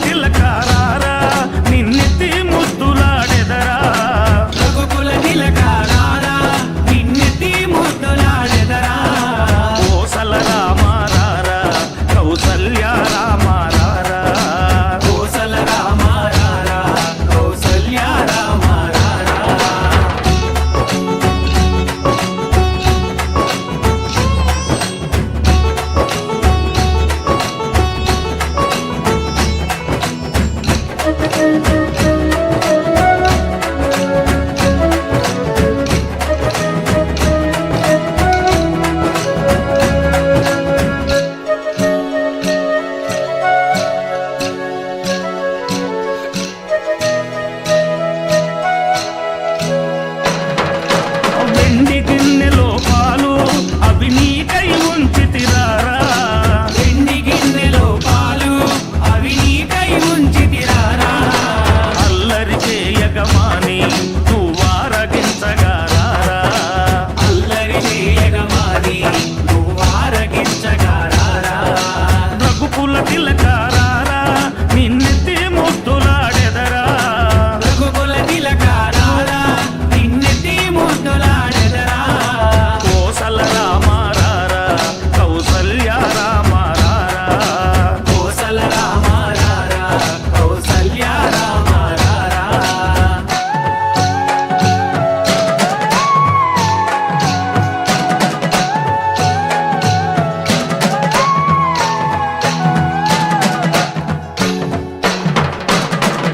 తిలకారారా నిన్నెత్తి ముద్దులాడెదరా రఘుకుల తిలకారారా నిన్నెత్తి ముద్దులాడెదరా కోసల రామారారా కౌసల్య రామారారా కోసల రామారారా కౌసల్య రామారారా వెండి గిన్నెలో పాలు అవి నీకై ఉంచితిరారా వెండి గిన్నెలో పాలు అవి నీకై ఉంచితిరారా అల్లరి చేయగమాని నువ్వారగించగారారా అల్లరి చేయగమాని నువ్వారగించగారారా రఘుకుల తిలకారారా నిన్నెత్తి ముద్దులాడెదరా రఘుకుల తిలకారారా నిన్నెత్తి ముద్దులాడెదరా కోసల రామారారా కౌసల్య రామారారా కోసల రామారారా కౌసల్య రామారారా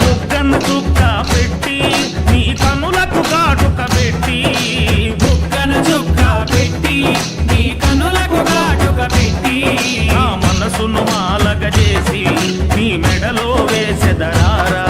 బుగ్గన చుక్క పెట్టి నీ కనులకు కాటుక పెట్టి బుగ్గన చుక్క పెట్టి నీ కనులకు కాటుక పెట్టి నా మనసును మాలగ చేసి నీ మెడలో వేసెదరారా